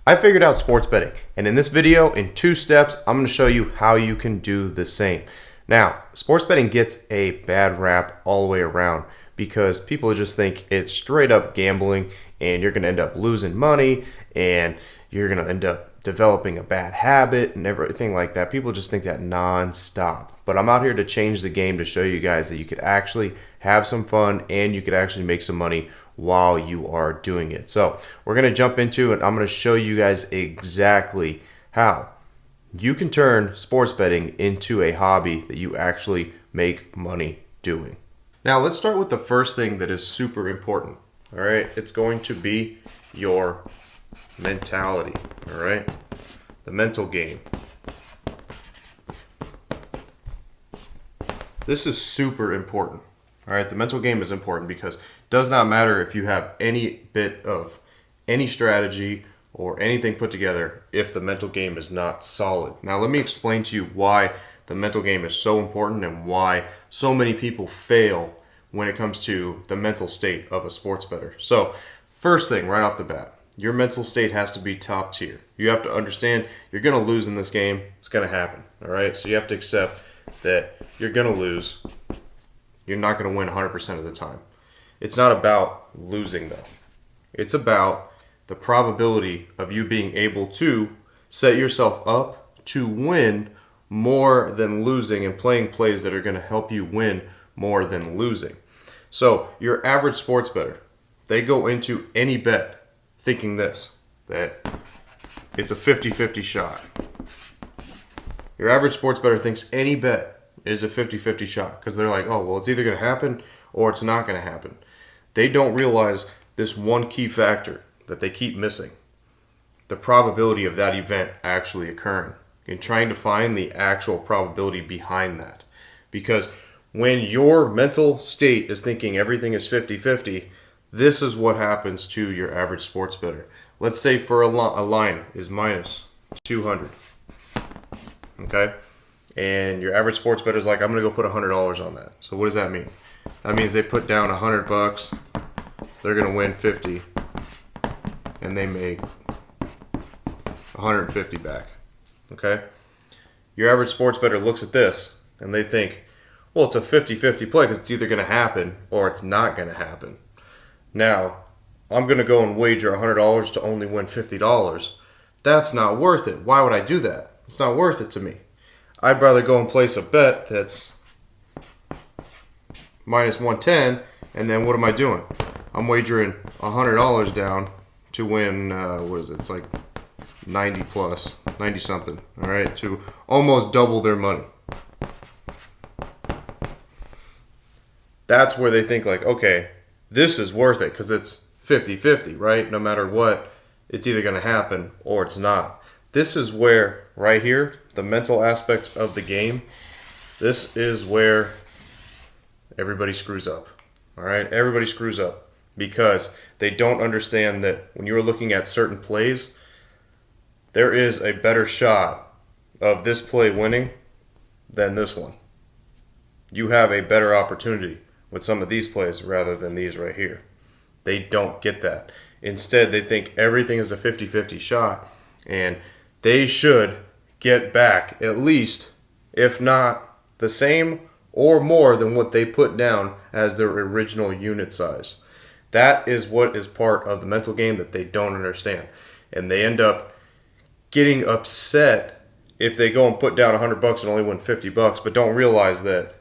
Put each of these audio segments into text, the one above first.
I figured out sports betting, and in this video, in 2 steps, I'm going to show you how you can do the same. Now, sports betting gets a bad rap all the way around because people just think it's straight up gambling and you're going to end up losing money and you're going to end up developing a bad habit and everything like that. People just think that non-stop. But I'm out here to change the game to show you guys that you could actually have some fun and you could actually make some money while you are doing it. So we're going to jump into it. I'm going to show you guys exactly how you can turn sports betting into a hobby that you actually make money doing. Now let's start with the first thing that is super important. All right, it's going to be your mentality. All right, the mental game. This is super important. All right, the mental game is important because it does not matter if you have any bit of any strategy or anything put together if the mental game is not solid. Now let me explain to you why the mental game is so important and why so many people fail when it comes to the mental state of a sports bettor. So first thing right off the bat, your mental state has to be top tier. You have to understand you're going to lose in this game. It's going to happen. All right, so you have to accept that you're going to lose. You're not going to win 100% of the time. It's not about losing though. It's about the probability of you being able to set yourself up to win more than losing and playing plays that are going to help you win more than losing. So your average sports bettor, they go into any bet thinking this, that it's a 50-50 shot. Your average sports bettor thinks any bet is a 50-50 shot because they're like, oh, well, it's either going to happen or it's not going to happen. They don't realize this one key factor that they keep missing, the probability of that event actually occurring, and trying to find the actual probability behind that. Because when your mental state is thinking everything is 50-50, this is what happens to your average sports bettor. Let's say for a line is minus 200, okay? And your average sports bettor is like, I'm going to go put $100 on that. So what does that mean? That means they put down $100, they're going to win 50, and they make 150 back. Okay? Your average sports bettor looks at this and they think, well, it's a 50-50 play because it's either going to happen or it's not going to happen. Now, I'm going to go and wager $100 to only win $50. That's not worth it. Why would I do that? It's not worth it to me. I'd rather go and place a bet that's minus 110, and then what am I doing? I'm wagering $100 down to win, what is it? It's like 90 plus, 90 something, all right, to almost double their money. That's where they think like, okay, this is worth it because it's 50-50, right? No matter what, it's either going to happen or it's not. This is where, right here, the mental aspect of the game, this is where everybody screws up. All right, everybody screws up because they don't understand that when you're looking at certain plays, there is a better shot of this play winning than this one. You have a better opportunity with some of these plays rather than these right here. They don't get that. Instead, they think everything is a 50-50 shot, and they should get back at least, if not the same or more than what they put down as their original unit size. That is what is part of the mental game that they don't understand. And they end up getting upset if they go and put down $100 and only win $50, but don't realize that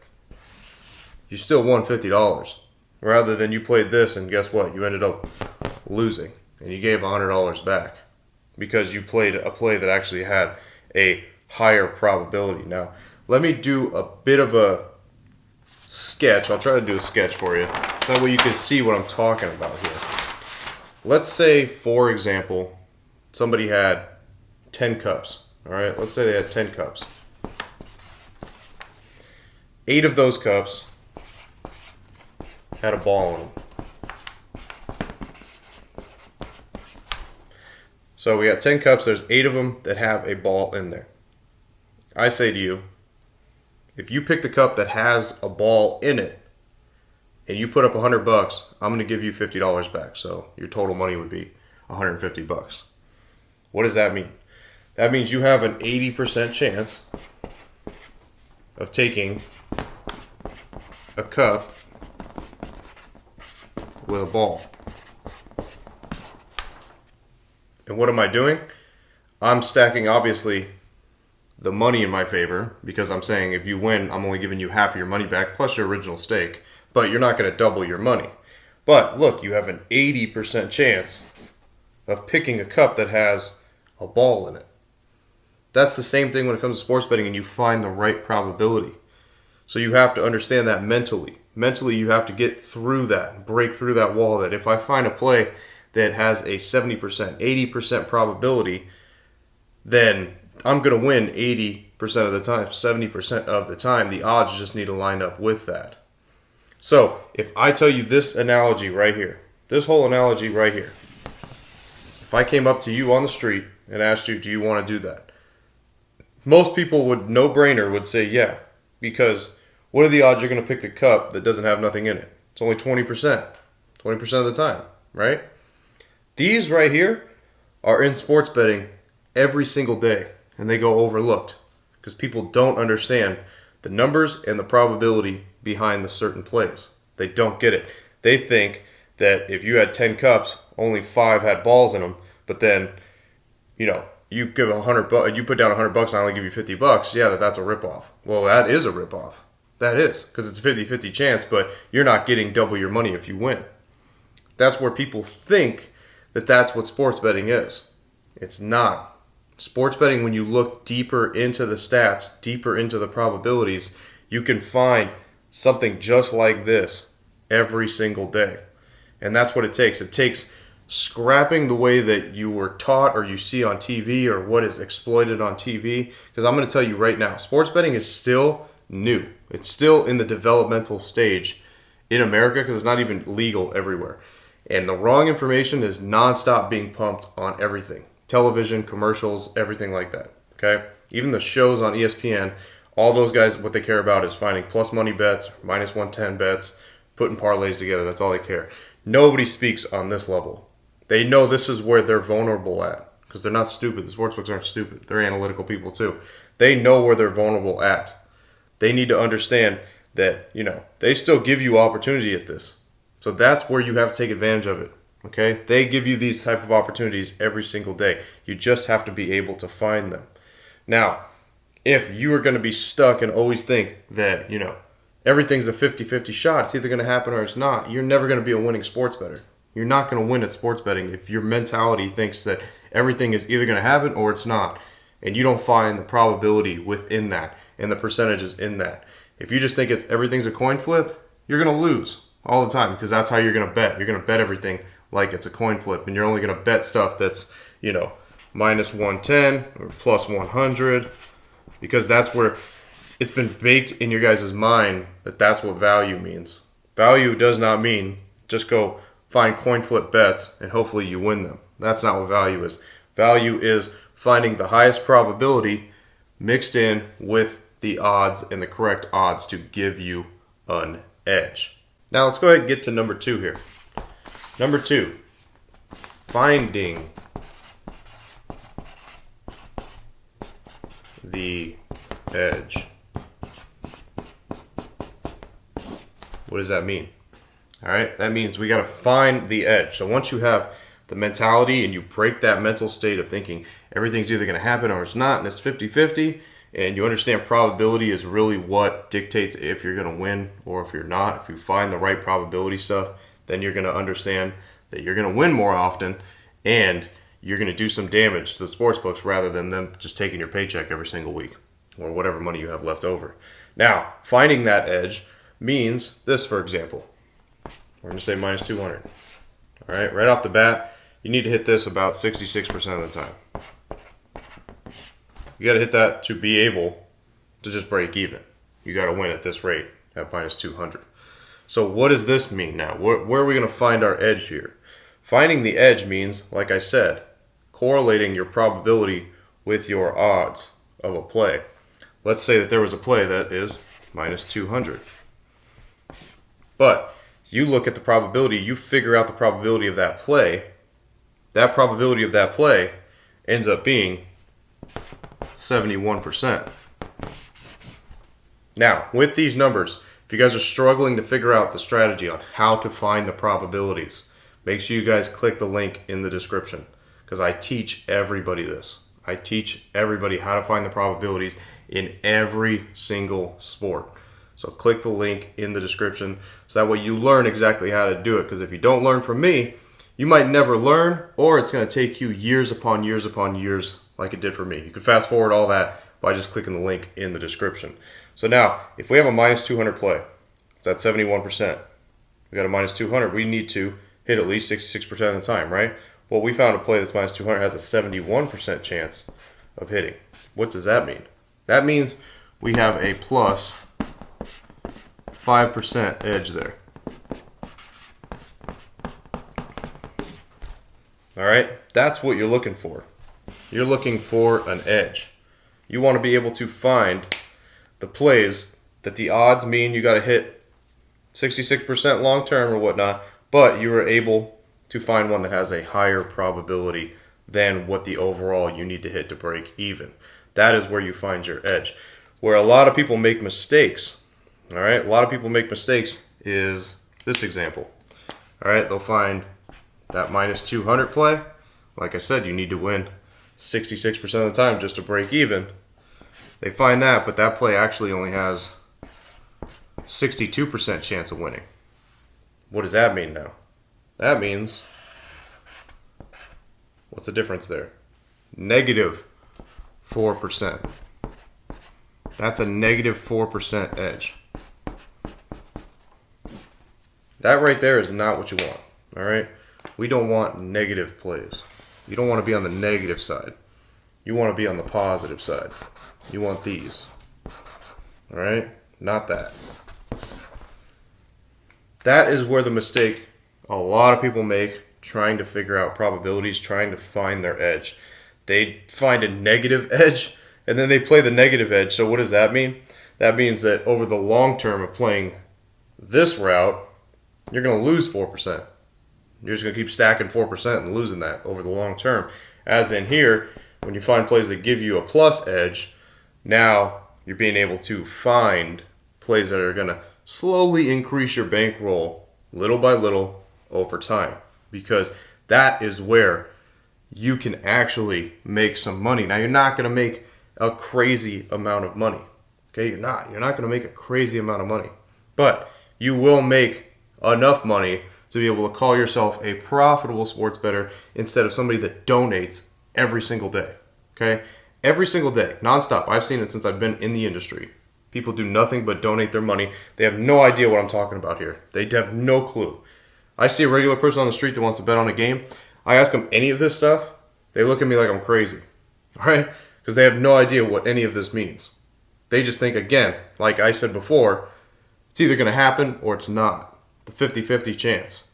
you still won $50. Rather than you played this and guess what? You ended up losing and you gave $100 back because you played a play that actually had a higher probability. Now, let me do a bit of a sketch. I'll try to do a sketch for you. That way you can see what I'm talking about here. Let's say, for example, somebody had 10 cups. All right, let's say they had 10 cups. 8 of those cups had a ball in them. So we got 10 cups, there's 8 of them that have a ball in there. I say to you, if you pick the cup that has a ball in it and you put up $100, I'm going to give you $50 back. So your total money would be $150. What does that mean? That means you have an 80% chance of taking a cup with a ball. And what am I doing? I'm stacking, obviously, the money in my favor, because I'm saying if you win, I'm only giving you half of your money back plus your original stake, but you're not going to double your money. But look, you have an 80% chance of picking a cup that has a ball in it. That's the same thing when it comes to sports betting, and you find the right probability. So you have to understand that mentally. Mentally, you have to get through that, break through that wall that if I find a play that has a 70%, 80% probability, then I'm going to win 80% of the time, 70% of the time. The odds just need to line up with that. So if I tell you this analogy right here, this whole analogy right here, if I came up to you on the street and asked you, do you want to do that? Most people would, no brainer, would say yeah. Because what are the odds you're going to pick the cup that doesn't have nothing in it? It's only 20%. 20% of the time, right? These right here are in sports betting every single day, and they go overlooked because people don't understand the numbers and the probability behind the certain plays. They don't get it. They think that if you had 10 cups, only 5 had balls in them, but then, you give you put down $100 and I only give you $50. Yeah, that's a ripoff. Well, that is a ripoff. That is, because it's a 50-50 chance, but you're not getting double your money if you win. That's where people think that that's what sports betting is. It's not. Sports betting, when you look deeper into the stats, deeper into the probabilities, you can find something just like this every single day. And that's what it takes. It takes scrapping the way that you were taught or you see on TV or what is exploited on TV. Because I'm going to tell you right now, sports betting is still new. It's still in the developmental stage in America because it's not even legal everywhere. And the wrong information is nonstop being pumped on everything. Television, commercials, everything like that. Okay? Even the shows on ESPN, all those guys, what they care about is finding plus money bets, minus 110 bets, putting parlays together. That's all they care. Nobody speaks on this level. They know this is where they're vulnerable at because they're not stupid. The sportsbooks aren't stupid. They're analytical people too. They know where they're vulnerable at. They need to understand that, they still give you opportunity at this. So that's where you have to take advantage of it. Okay? They give you these type of opportunities every single day. You just have to be able to find them. Now, if you are going to be stuck and always think that, everything's a 50-50 shot, it's either going to happen or it's not, you're never going to be a winning sports bettor. You're not going to win at sports betting if your mentality thinks that everything is either going to happen or it's not. And you don't find the probability within that and the percentages in that. If you just think everything's a coin flip, you're going to lose all the time because that's how you're going to bet. You're going to bet everything like it's a coin flip. And you're only going to bet stuff that's, minus 110 or plus 100 because that's where it's been baked in your guys' mind that that's what value means. Value does not mean just go find coin flip bets and hopefully you win them. That's not what value is. Value is finding the highest probability mixed in with the odds and the correct odds to give you an edge. Now let's go ahead and get to number 2 here. Number 2, finding the edge. What does that mean? All right, that means we got to find the edge. So once you have the mentality and you break that mental state of thinking everything's either going to happen or it's not, and it's 50-50, and you understand probability is really what dictates if you're going to win or if you're not. If you find the right probability stuff, then you're going to understand that you're going to win more often and you're going to do some damage to the sports books rather than them just taking your paycheck every single week or whatever money you have left over. Now, finding that edge means this, for example. We're going to say minus 200. All right, right off the bat, you need to hit this about 66% of the time. You got to hit that to be able to just break even. You got to win at this rate at minus 200. So what does this mean now? Where are we going to find our edge here? Finding the edge means, like I said, correlating your probability with your odds of a play. Let's say that there was a play that is minus 200. But you look at the probability, you figure out the probability of that play, ends up being 71%. Now, with these numbers, if you guys are struggling to figure out the strategy on how to find the probabilities, make sure you guys click the link in the description, because I teach everybody this. I teach everybody how to find the probabilities in every single sport. So click the link in the description so that way you learn exactly how to do it, because if you don't learn from me, you might never learn, or it's going to take you years upon years upon years like it did for me. You can fast forward all that by just clicking the link in the description. So now, if we have a minus 200 play, it's at 71%. We got a minus 200, we need to hit at least 66% of the time, right? Well, we found a play that's minus 200 has a 71% chance of hitting. What does that mean? That means we have a plus 5% edge there. All right, that's what you're looking for. You're looking for an edge. You want to be able to find the plays that the odds mean you got to hit 66% long term or whatnot, but you are able to find one that has a higher probability than what the overall you need to hit to break even. That is where you find your edge. Where a lot of people make mistakes, all right, a lot of people make mistakes is this example. All right, they'll find that minus 200 play. Like I said, you need to win 66% of the time just to break even. They find that, but that play actually only has 62% chance of winning. What does that mean now? That means, what's the difference there? Negative 4%. That's a negative 4% edge. That right there is not what you want, all right? We don't want negative plays. You don't want to be on the negative side. You want to be on the positive side. You want these, all right? Not that. That is where the mistake a lot of people make trying to figure out probabilities, trying to find their edge. They find a negative edge, and then they play the negative edge. So what does that mean? That means that over the long term of playing this route, you're going to lose 4%. You're just going to keep stacking 4% and losing that over the long term. As in here, when you find plays that give you a plus edge, now you're being able to find plays that are going to slowly increase your bankroll little by little over time, because that is where you can actually make some money. Now, you're not going to make a crazy amount of money. Okay, you're not going to make a crazy amount of money, but you will make enough money to be able to call yourself a profitable sports bettor instead of somebody that donates every single day. Okay, every single day, nonstop. I've seen it since I've been in the industry. People do nothing but donate their money. They have no idea what I'm talking about here. They have no clue. I see a regular person on the street that wants to bet on a game. I ask them any of this stuff, they look at me like I'm crazy. All right? Because they have no idea what any of this means. They just think, again, like I said before, it's either going to happen or it's not. The 50-50 chance.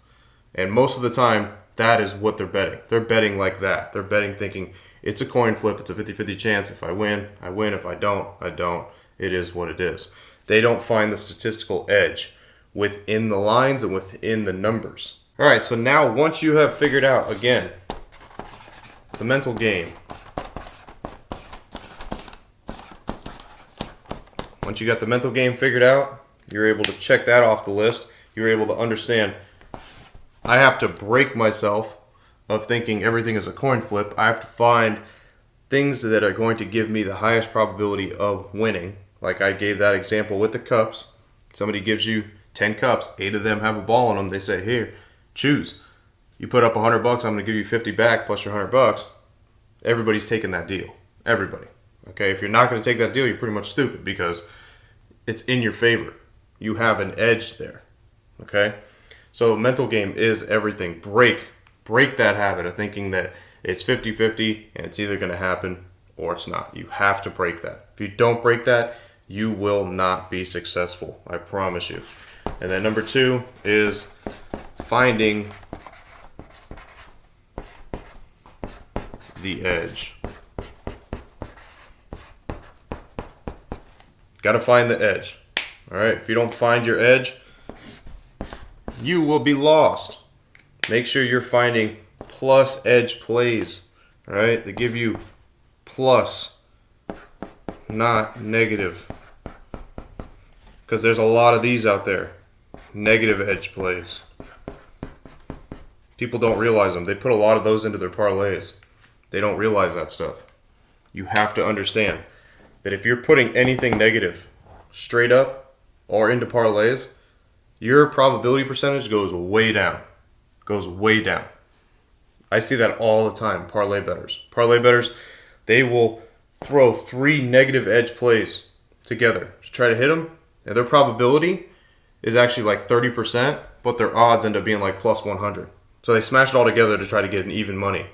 And most of the time, that is what they're betting. They're betting like that. They're betting thinking it's a coin flip. It's a 50-50 chance. If I win, I win. If I don't, I don't. It is what it is. They don't find the statistical edge within the lines and within the numbers. All right, so now once you have figured out, again, the mental game, once you got the mental game figured out, you're able to check that off the list. You're able to understand, I have to break myself of thinking everything is a coin flip. I have to find things that are going to give me the highest probability of winning. Like I gave that example with the cups. Somebody gives you 10 cups, 8 of them have a ball in them. They say, here, choose. You put up $100, I'm going to give you 50 back plus your $100. Everybody's taking that deal. Everybody. Okay, if you're not going to take that deal, you're pretty much stupid because it's in your favor. You have an edge there. Okay? So mental game is everything. Break that habit of thinking that it's 50-50 and it's either going to happen or it's not. You have to break that. If you don't break that, you will not be successful. I promise you. And then number 2 is finding the edge. Got to find the edge. All right? If you don't find your edge, you will be lost. Make sure you're finding plus edge plays. All right, they give you plus, not negative, because there's a lot of these out there, negative edge plays. People don't realize them. They put a lot of those into their parlays. They don't realize that stuff. You have to understand that if you're putting anything negative straight up or into parlays, your probability percentage goes way down. Goes way down. I see that all the time, parlay bettors. Parlay bettors, they will throw 3 negative edge plays together to try to hit them, and their probability is actually like 30%, but their odds end up being like plus 100. So they smash it all together to try to get an even money.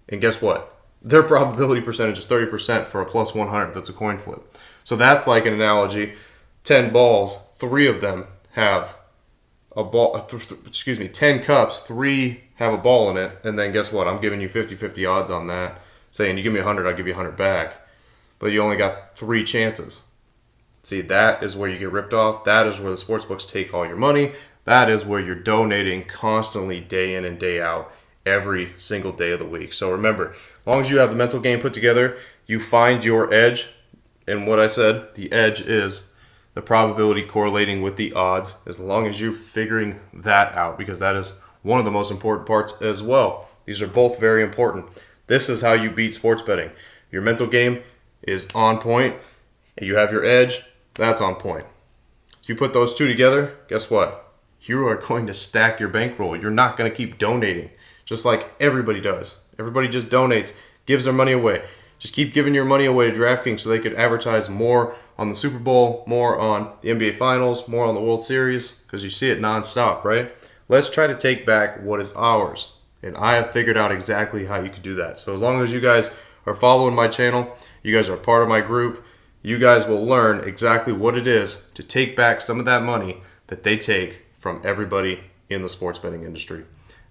And guess what? Their probability percentage is 30% for a plus 100. That's a coin flip. So that's like an analogy. 10 balls, 3 of them have a ball, 10 cups, 3 have a ball in it, and then guess what? I'm giving you 50-50 odds on that, saying you give me 100, I'll give you 100 back. But you only got 3 chances. See, that is where you get ripped off. That is where the sports books take all your money. That is where you're donating constantly day in and day out, every single day of the week. So remember, as long as you have the mental game put together, you find your edge. And what I said, the edge is the probability correlating with the odds, as long as you're figuring that out, because that is one of the most important parts as well. These are both very important. This is how you beat sports betting. Your mental game is on point, and you have your edge, that's on point. If you put those two together, guess what? You are going to stack your bankroll. You're not going to keep donating, just like everybody does. Everybody just donates, gives their money away. Just keep giving your money away to DraftKings so they could advertise more on the Super Bowl, more on the NBA Finals, more on the World Series, because you see it nonstop, right? Let's try to take back what is ours. And I have figured out exactly how you can do that. So as long as you guys are following my channel, you guys are part of my group, you guys will learn exactly what it is to take back some of that money that they take from everybody in the sports betting industry.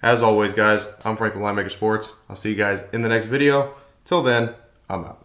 As always, guys, I'm Frank with Linemaker Sports. I'll see you guys in the next video. Till then, I'm out.